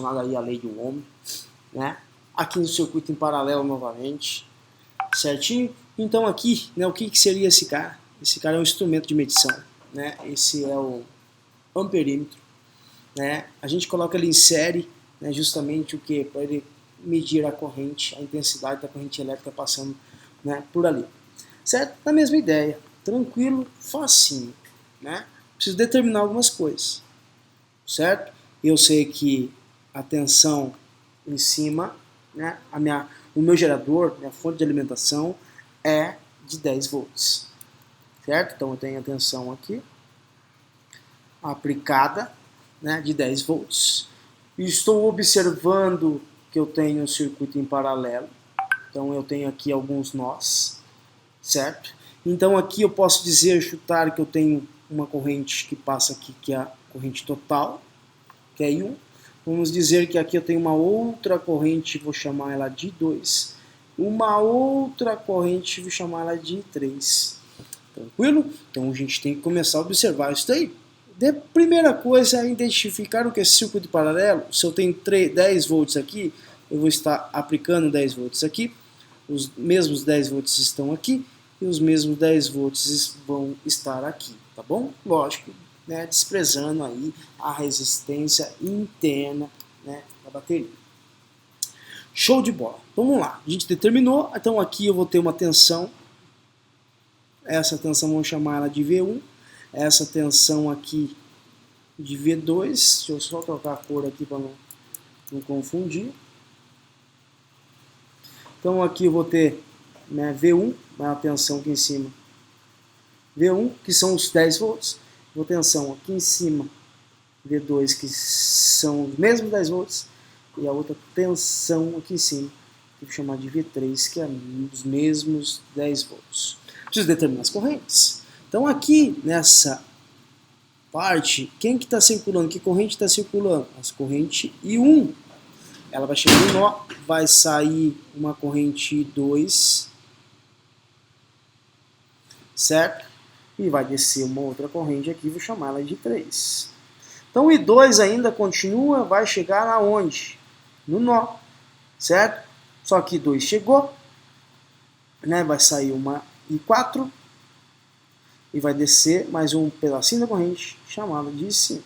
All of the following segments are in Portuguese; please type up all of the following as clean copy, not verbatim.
aí a lei de Ohm, né? Aqui no circuito em paralelo novamente, certinho? Então aqui, né, o que seria esse cara? Esse cara é um instrumento de medição, né? Esse é o amperímetro, né? A gente coloca ele em série, né, justamente o que? Para ele medir a corrente, a intensidade da corrente elétrica passando, né, por ali. Certo? Na mesma ideia, tranquilo, facinho, né? Preciso determinar algumas coisas, certo? Eu sei que a tensão em cima, né, o meu gerador, minha fonte de alimentação é de 10 volts, certo? Então eu tenho a tensão aqui aplicada, né, de 10 volts. E estou observando que eu tenho um circuito em paralelo, então eu tenho aqui alguns nós, certo? Então aqui eu posso dizer, chutar que eu tenho uma corrente que passa aqui, que é a corrente total, que é I1. Vamos dizer que aqui eu tenho uma outra corrente, vou chamar ela de 2. Uma outra corrente, vou chamar ela de 3. Tranquilo? Então a gente tem que começar a observar isso daí. A primeira coisa é identificar o que é circuito paralelo. Se eu tenho 10 volts aqui, eu vou estar aplicando 10 volts aqui. Os mesmos 10 volts estão aqui e os mesmos 10 volts vão estar aqui, tá bom? Lógico, né, desprezando aí a resistência interna, né, da bateria. Show de bola. Vamos lá, a gente determinou, então aqui eu vou ter uma tensão, essa tensão vamos chamar ela de V1, essa tensão aqui de V2, deixa eu só trocar a cor aqui para não confundir. Então aqui eu vou ter, né, V1, a tensão aqui em cima, V1, que são os 10 volts, vou tensão aqui em cima, V2, que são os mesmos 10 volts, e a outra tensão aqui em cima, que eu vou chamar de V3, que é os mesmos 10 volts. Preciso determinar as correntes. Então aqui nessa parte, quem que está circulando? Que corrente está circulando? As corrente I1. Ela vai chegar no nó, vai sair uma corrente 2, certo? E vai descer uma outra corrente aqui, vou chamar ela de 3. Então o I2 ainda continua, vai chegar aonde? No nó, certo? Só que I2 chegou, né? Vai sair uma I4 e vai descer mais um pedacinho da corrente chamado de I5.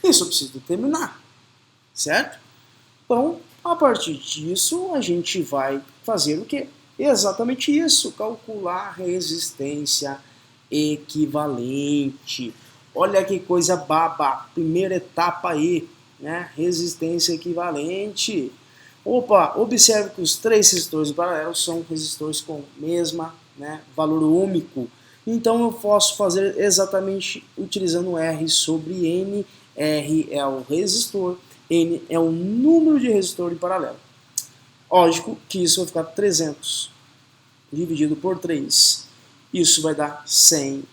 Isso eu preciso determinar, certo? Então, a partir disso, a gente vai fazer o quê? Exatamente isso, calcular a resistência equivalente. Olha que coisa baba, primeira etapa aí, né? Resistência equivalente. Opa, observe que os 3 resistores paralelos são resistores com mesma, né, valor ohmico. Então eu posso fazer exatamente utilizando R sobre N. R é o resistor, N é o número de resistor em paralelo. Lógico que isso vai ficar 300 dividido por 3. Isso vai dar 100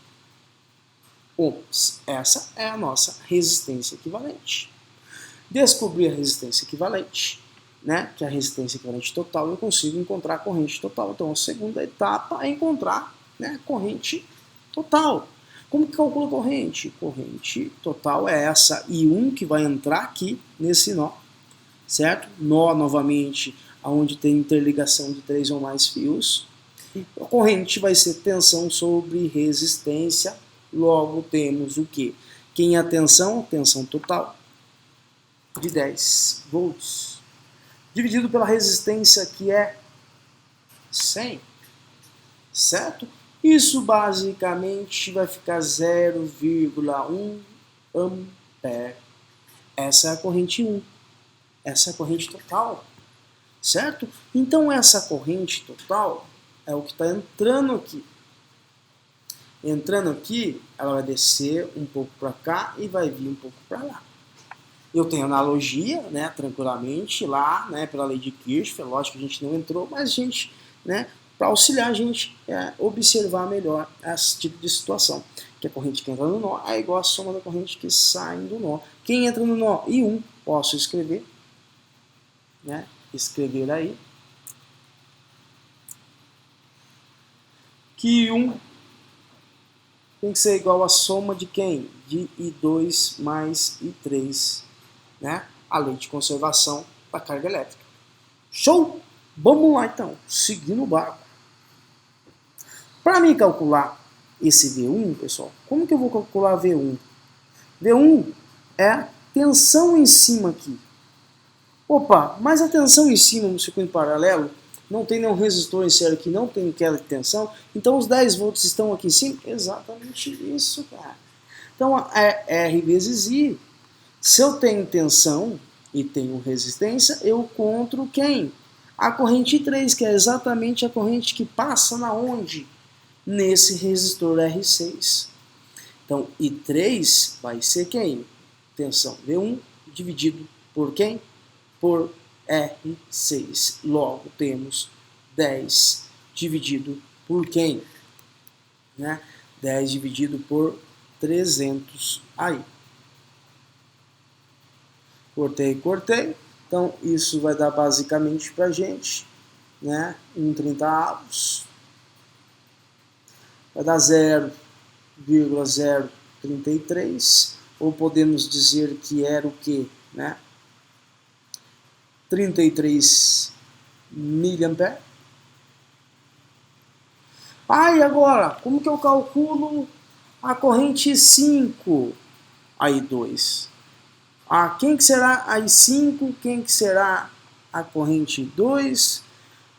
ohms. Essa é a nossa resistência equivalente. Descobrir a resistência equivalente, né, que é a resistência equivalente total, eu consigo encontrar a corrente total. Então a segunda etapa é encontrar, né, a corrente total. Como que calcula a corrente? Corrente total é essa I1 que vai entrar aqui nesse nó, certo? Nó novamente, onde tem interligação de 3 ou mais fios. A corrente vai ser tensão sobre resistência. Logo temos o que? Quem é a tensão? Tensão total de 10 volts. Dividido pela resistência que é 100, certo? Isso basicamente vai ficar 0,1 ampere. Essa é a corrente 1. Essa é a corrente total, certo? Então essa corrente total é o que está entrando aqui. Entrando aqui, ela vai descer um pouco para cá e vai vir um pouco para lá. Eu tenho analogia, né, tranquilamente, lá, né, pela lei de Kirchhoff, lógico que a gente não entrou, mas a gente, né, para auxiliar a gente a observar melhor esse tipo de situação. Que a corrente que entra no nó é igual a soma da corrente que sai do nó. Quem entra no nó? I1, posso escrever, né, escrever aí, que I1 tem que ser igual a soma de quem? De I2 mais I3, né? a lei de conservação da carga elétrica. Show? Vamos lá então, seguindo o barco. Para mim calcular esse V1, pessoal, como que eu vou calcular V1? V1 é a tensão em cima aqui. Opa, mas a tensão em cima no circuito paralelo não tem nenhum resistor em série aqui, não tem queda de tensão, então os 10 volts estão aqui em cima? Exatamente isso, cara. Então é R vezes I. Se eu tenho tensão e tenho resistência, eu encontro quem? A corrente 3, que é exatamente a corrente que passa na onde? Nesse resistor R6. Então, I3 vai ser quem? Tensão V1 dividido por quem? Por R6. Logo, temos 10 dividido por quem? Né? 10 dividido por 300 aí. Cortei. Então, isso vai dar basicamente pra gente, né? 1/30 avos. Vai dar 0,033, ou podemos dizer que era o quê? Né? 33 mA. E agora, como que eu calculo a corrente 5? Aí 2. Quem que será a I5? Quem que será a corrente 2?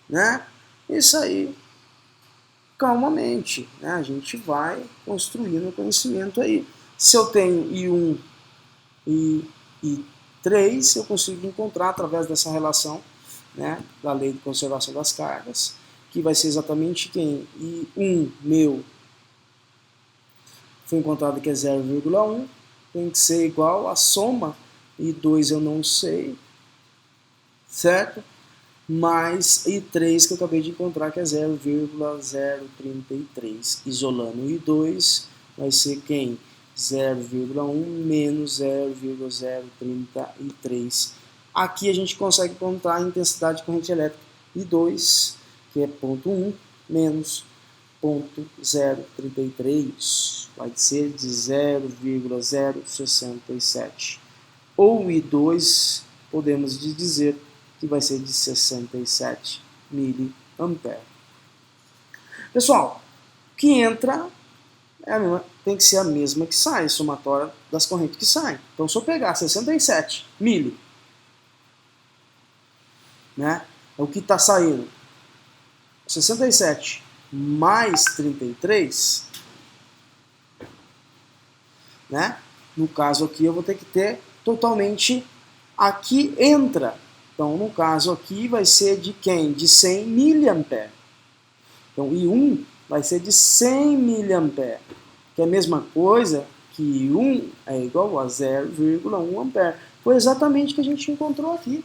Né? Isso aí, calmamente, né? A gente vai construindo conhecimento aí. Se eu tenho I1 e I3, eu consigo encontrar através dessa relação, né, da lei de conservação das cargas, que vai ser exatamente quem? I1 meu foi encontrado que é 0,1, tem que ser igual a soma, I2 eu não sei, certo? Mais I3 que eu acabei de encontrar, que é 0,033. Isolando o I2, vai ser quem? 0,1 menos 0,033. Aqui a gente consegue encontrar a intensidade de corrente elétrica I2, que é 0,1 menos 0,033. Vai ser de 0,067. Ou I2, podemos dizer que vai ser de 67 mA. Pessoal, o que entra tem que ser a mesma que sai, somatória das correntes que saem. Então, se eu pegar 67 mA, né, é o que está saindo, 67 mais 33, né, no caso aqui eu vou ter que ter totalmente, aqui entra. Então, no caso aqui, vai ser de quem? De 100 mA. Então, I1 vai ser de 100 mA, que é a mesma coisa que I1 é igual a 0,1 ampere. Foi exatamente o que a gente encontrou aqui.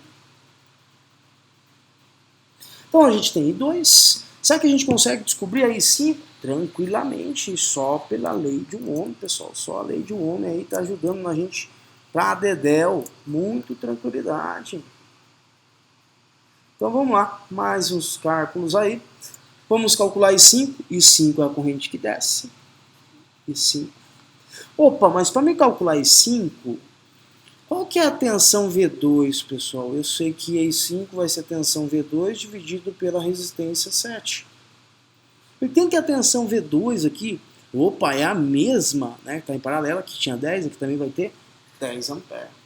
Então, a gente tem I2. Será que a gente consegue descobrir a I5? Tranquilamente, só pela lei de Ohm, pessoal. Só a lei de Ohm aí está ajudando a gente para dedéu. Muito tranquilidade. Então vamos lá, mais uns cálculos aí. Vamos calcular I5. I5 é a corrente que desce. I5. Opa, mas para me calcular I5, qual que é a tensão V2, pessoal? Eu sei que I5 vai ser a tensão V2 dividido pela resistência 7. E quem que é a tensão V2 aqui? Opa, é a mesma, né? Que está em paralela, que tinha 10, aqui também vai ter 10 amperes.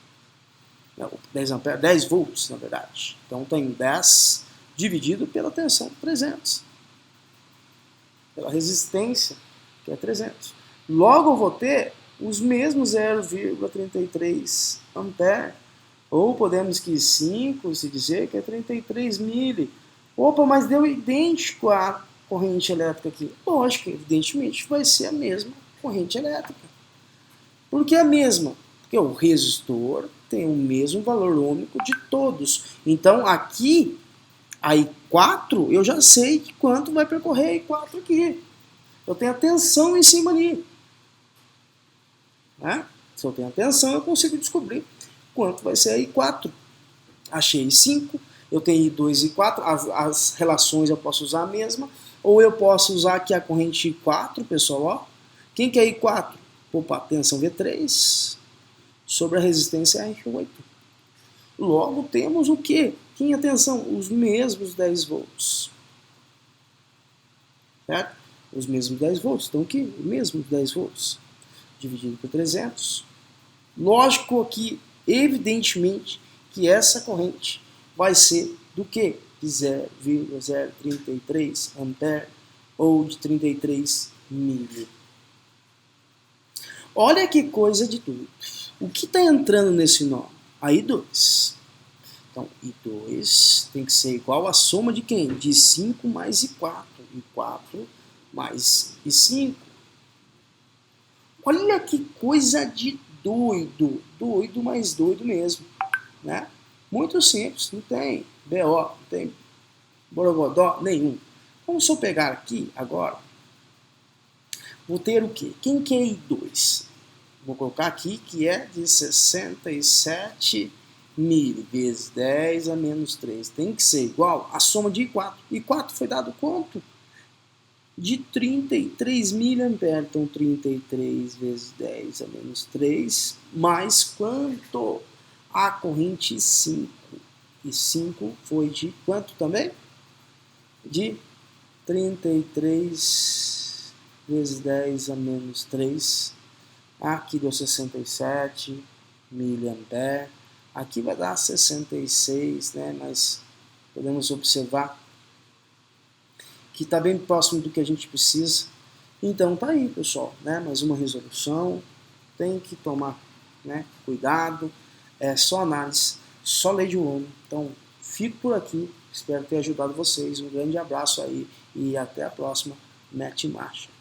10 amperes, 10 volts, na verdade. Então tem 10 dividido pela tensão 300. Pela resistência, que é 300. Logo eu vou ter os mesmos 0,33 ampere. Ou podemos que 5 se dizer que é 33 mili. Opa, mas deu idêntico à corrente elétrica aqui. Lógico, evidentemente vai ser a mesma corrente elétrica. Por que a mesma? Porque o resistor tem o mesmo valor ôhmico de todos. Então aqui, a I4, eu já sei quanto vai percorrer a I4 aqui. Eu tenho a tensão em cima ali. Né? Se eu tenho a tensão, eu consigo descobrir quanto vai ser a I4. Achei I5, eu tenho I2 e I4, as relações eu posso usar a mesma, ou eu posso usar aqui a corrente I4, pessoal, ó. Quem que é I4? Opa, tensão V3 sobre a resistência R8. Logo temos o quê? Tenha atenção, os mesmos 10 volts. Certo? Os mesmos 10 volts. Então aqui, os mesmos 10 volts. Dividido por 300. Lógico aqui, evidentemente, que essa corrente vai ser do quê? De 0,033 ampere ou de 33 mili. Olha que coisa de tudo. O que está entrando nesse nó? A I2. Então, I2 tem que ser igual a soma de quem? De 5 mais I4. I4 mais I5. Olha que coisa de doido. Doido, mas doido mesmo. Né? Muito simples. Não tem BO, não tem borogodó nenhum. Vamos só pegar aqui agora. Vou ter o quê? Quem que é I2? Vou colocar aqui que é de 67 mil vezes 10 a menos 3. Tem que ser igual à soma de I4. I4 foi dado quanto? De 33 miliamperes. Então, 33 vezes 10 a menos 3, mais quanto? A corrente 5. E 5 foi de quanto também? De 33 vezes 10 a menos 3. Aqui deu 67 miliamperes. Aqui vai dar 66, né? Mas podemos observar que está bem próximo do que a gente precisa. Então tá aí, pessoal, né? Mais uma resolução. Tem que tomar, né, cuidado. É só análise, só lei de Ohm. Então fico por aqui. Espero ter ajudado vocês. Um grande abraço aí e até a próxima. Mete marcha.